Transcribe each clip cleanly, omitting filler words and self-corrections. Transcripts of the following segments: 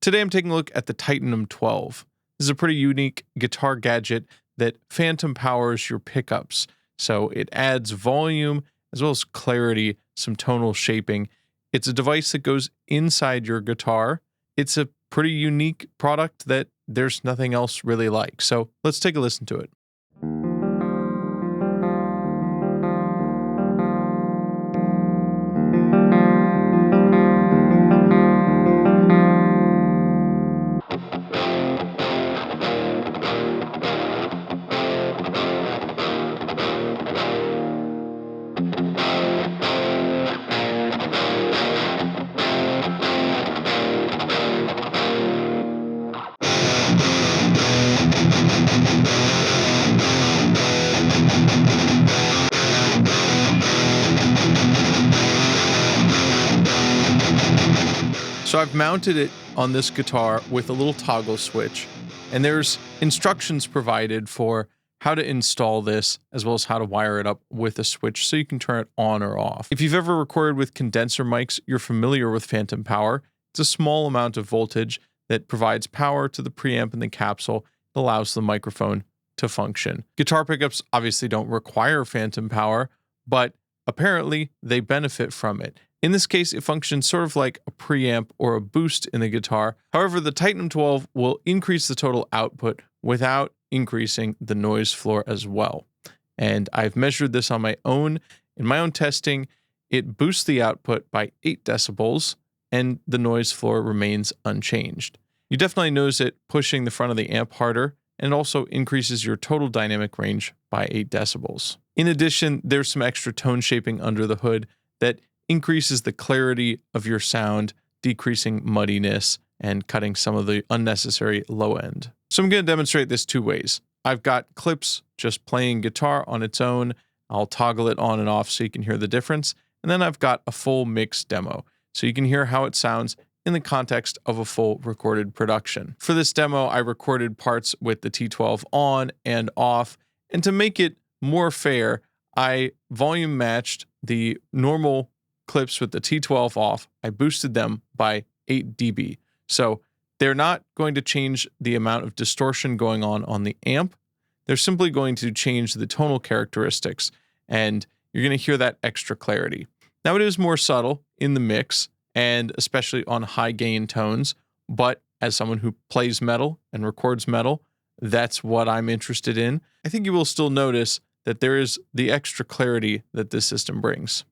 Today I'm taking a look at the Titanum 12. This is a pretty unique guitar gadget that phantom powers your pickups. So it adds volume as well as clarity, some tonal shaping. It's a device that goes inside your guitar. It's a pretty unique product that there's nothing else really like. So let's take a listen to it. So I've mounted it on this guitar with a little toggle switch, and there's instructions provided for how to install this as well as how to wire it up with a switch so you can turn it on or off. If you've ever recorded with condenser mics, you're familiar with phantom power. It's a small amount of voltage that provides power to the preamp and the capsule that allows the microphone to function. Guitar pickups obviously don't require phantom power, but apparently they benefit from it. In this case, it functions sort of like a preamp or a boost in the guitar. However, the Titanum 12 will increase the total output without increasing the noise floor as well. And I've measured this on my own. In my own testing, it boosts the output by 8 decibels, and the noise floor remains unchanged. You definitely notice it pushing the front of the amp harder, and also increases your total dynamic range by 8 decibels. In addition, there's some extra tone shaping under the hood that increases the clarity of your sound, decreasing muddiness and cutting some of the unnecessary low end. So I'm going to demonstrate this 2 ways. I've got clips just playing guitar on its own. I'll toggle it on and off so you can hear the difference. And then I've got a full mix demo so you can hear how it sounds in the context of a full recorded production. For this demo, I recorded parts with the T12 on and off. And to make it more fair, I volume matched the normal clips with the T12 off. I boosted them by 8 dB. So they're not going to change the amount of distortion going on the amp. They're simply going to change the tonal characteristics, and you're going to hear that extra clarity. Now, it is more subtle in the mix, and especially on high gain tones, but as someone who plays metal and records metal, that's what I'm interested in. I think you will still notice that there is the extra clarity that this system brings.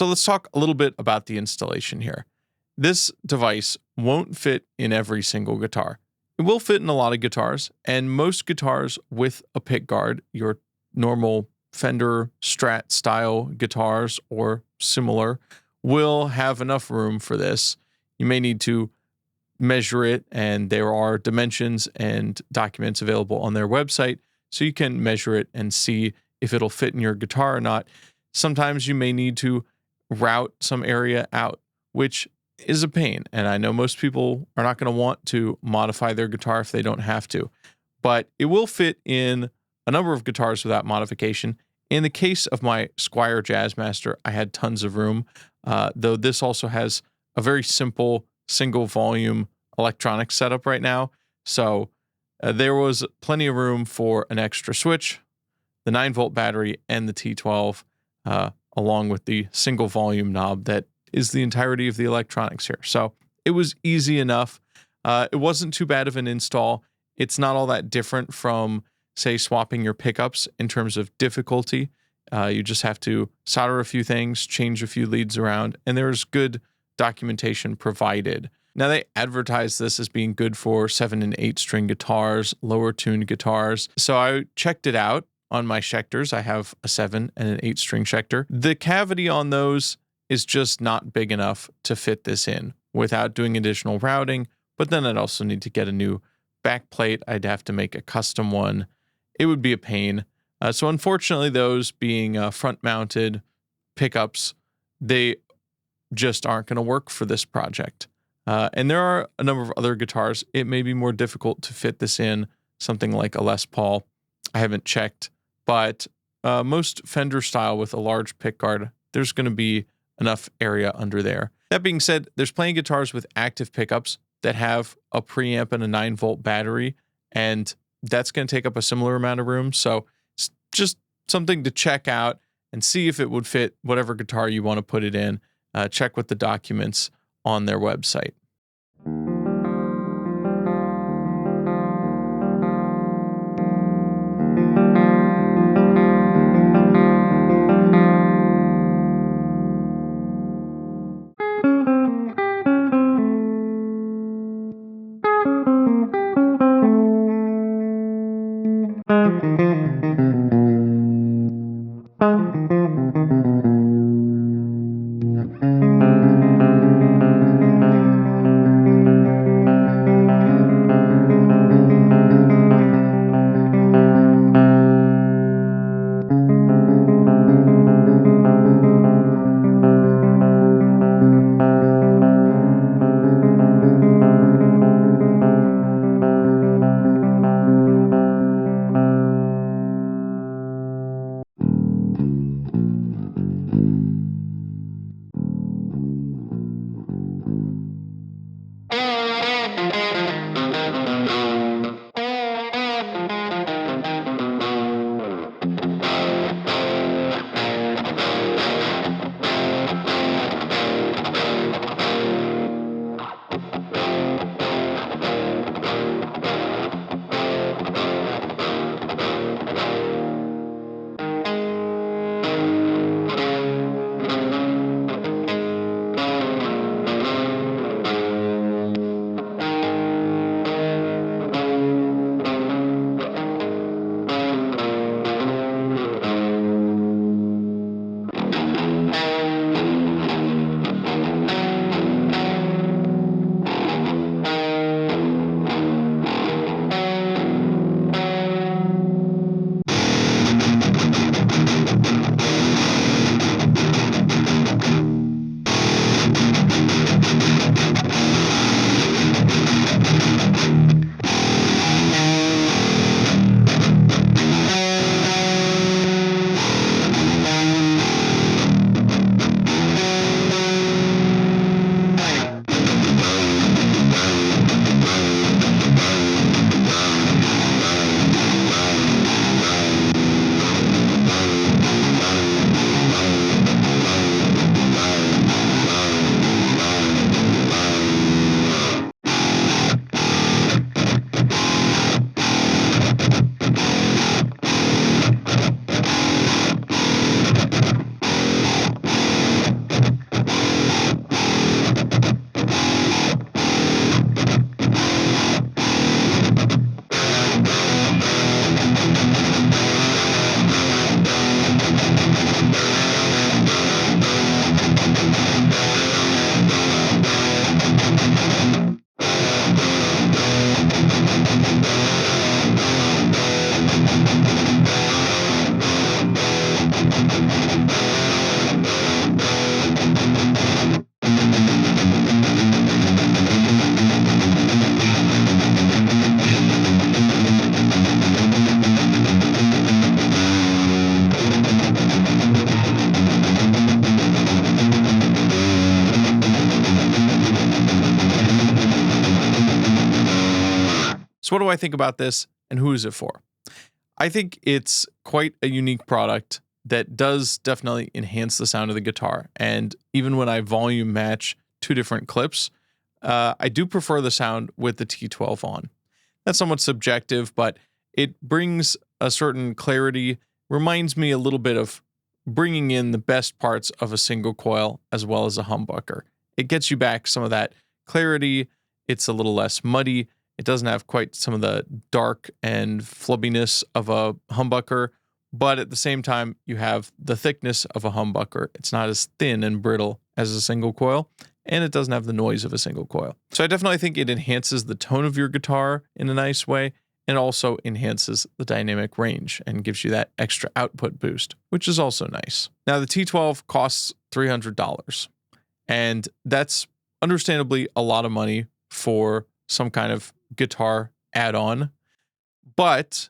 So let's talk a little bit about the installation here. This device won't fit in every single guitar. It will fit in a lot of guitars, and most guitars with a pick guard, your normal Fender Strat style guitars or similar, will have enough room for this. You may need to measure it, and there are dimensions and documents available on their website, so you can measure it and see if it'll fit in your guitar or not. Sometimes you may need to route some area out, which is a pain. And I know most people are not going to want to modify their guitar if they don't have to, but it will fit in a number of guitars without modification. In the case of my Squier Jazzmaster, I had tons of room, though this also has a very simple single volume electronic setup right now. So there was plenty of room for an extra switch, the 9-volt battery, and the T12, along with the single volume knob that is the entirety of the electronics here. So it was easy enough. It wasn't too bad of an install. It's not all that different from, say, swapping your pickups in terms of difficulty. You just have to solder a few things, change a few leads around, and there's good documentation provided. Now, they advertise this as being good for 7 and 8 string guitars, lower tuned guitars. So I checked it out on my Schecters. I have a 7 and an 8 string Schecter. The cavity on those is just not big enough to fit this in without doing additional routing. But then I'd also need to get a new back plate. I'd have to make a custom one. It would be a pain. So unfortunately, those being front mounted pickups, they just aren't going to work for this project. And there are a number of other guitars. It may be more difficult to fit this in, something like a Les Paul. I haven't checked, but most Fender style with a large pickguard, there's going to be enough area under there. That being said, there's plenty of guitars with active pickups that have a preamp and a 9-volt battery, and that's going to take up a similar amount of room. So it's just something to check out and see if it would fit whatever guitar you want to put it in. Check with the documents on their website. So what do I think about this and who is it for? I think it's quite a unique product that does definitely enhance the sound of the guitar. And even when I volume match two different clips, I do prefer the sound with the T12 on. That's somewhat subjective, but it brings a certain clarity, reminds me a little bit of bringing in the best parts of a single coil as well as a humbucker. It gets you back some of that clarity. It's a little less muddy. It doesn't have quite some of the dark and flubbiness of a humbucker, but at the same time, you have the thickness of a humbucker. It's not as thin and brittle as a single coil, and it doesn't have the noise of a single coil. So I definitely think it enhances the tone of your guitar in a nice way, and also enhances the dynamic range and gives you that extra output boost, which is also nice. Now, the T12 costs $300, and that's understandably a lot of money for some kind of guitar add-on. But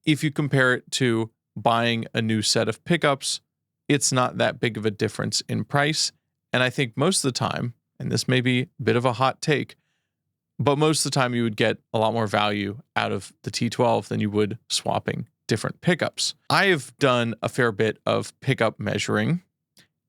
if you compare it to buying a new set of pickups, it's not that big of a difference in price. And I think most of the time, and this may be a bit of a hot take, but most of the time you would get a lot more value out of the T12 than you would swapping different pickups. I have done a fair bit of pickup measuring,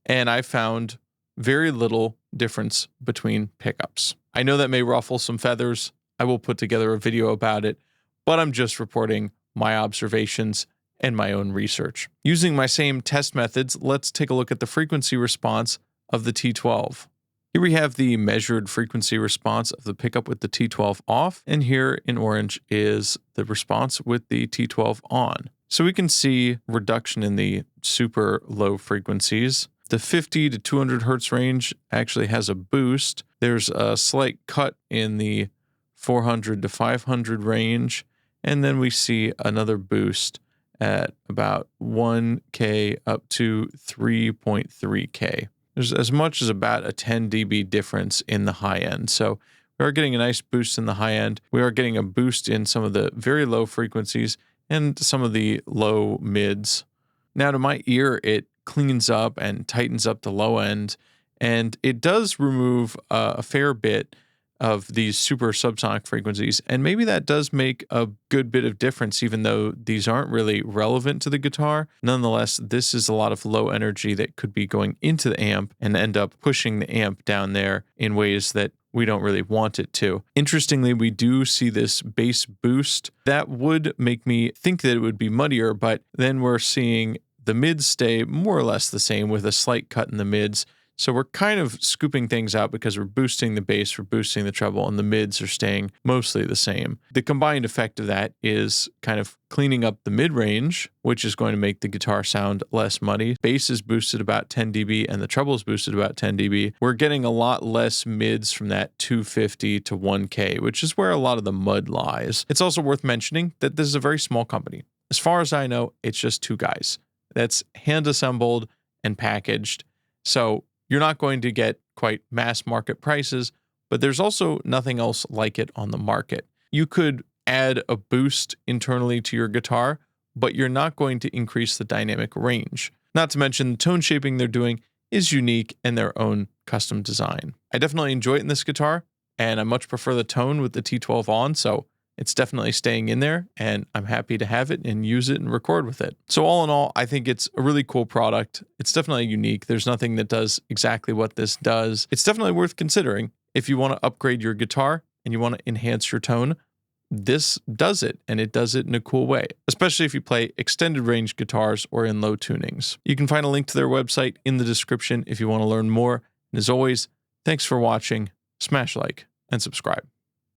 and I found very little difference between pickups. I know that may ruffle some feathers. I will put together a video about it, but I'm just reporting my observations and my own research. Using my same test methods, let's take a look at the frequency response of the T12. Here we have the measured frequency response of the pickup with the T12 off, and here in orange is the response with the T12 on. So we can see reduction in the super low frequencies. The 50 to 200 hertz range actually has a boost. There's a slight cut in the 400 to 500 range, and then we see another boost at about 1K up to 3.3K. There's as much as about a 10 dB difference in the high end. So we are getting a nice boost in the high end. We are getting a boost in some of the very low frequencies and some of the low mids. Now, to my ear, it cleans up and tightens up the low end, and it does remove a fair bit of these super subsonic frequencies, and maybe that does make a good bit of difference, even though these aren't really relevant to the guitar. Nonetheless, this is a lot of low energy that could be going into the amp and end up pushing the amp down there in ways that we don't really want it to. Interestingly, we do see this bass boost. That would make me think that it would be muddier, but then we're seeing the mids stay more or less the same with a slight cut in the mids. So we're kind of scooping things out because we're boosting the bass, we're boosting the treble, and the mids are staying mostly the same. The combined effect of that is kind of cleaning up the mid-range, which is going to make the guitar sound less muddy. Bass is boosted about 10 dB and the treble is boosted about 10 dB. We're getting a lot less mids from that 250 to 1K, which is where a lot of the mud lies. It's also worth mentioning that this is a very small company. As far as I know, it's just two guys. That's hand-assembled and packaged. So you're not going to get quite mass market prices, but there's also nothing else like it on the market. You could add a boost internally to your guitar, but you're not going to increase the dynamic range. Not to mention the tone shaping they're doing is unique and their own custom design. I definitely enjoy it in this guitar, and I much prefer the tone with the T12 on, so it's definitely staying in there, and I'm happy to have it and use it and record with it. So all in all, I think it's a really cool product. It's definitely unique. There's nothing that does exactly what this does. It's definitely worth considering if you want to upgrade your guitar and you want to enhance your tone. This does it, and it does it in a cool way, especially if you play extended range guitars or in low tunings. You can find a link to their website in the description if you want to learn more. And as always, thanks for watching. Smash like and subscribe.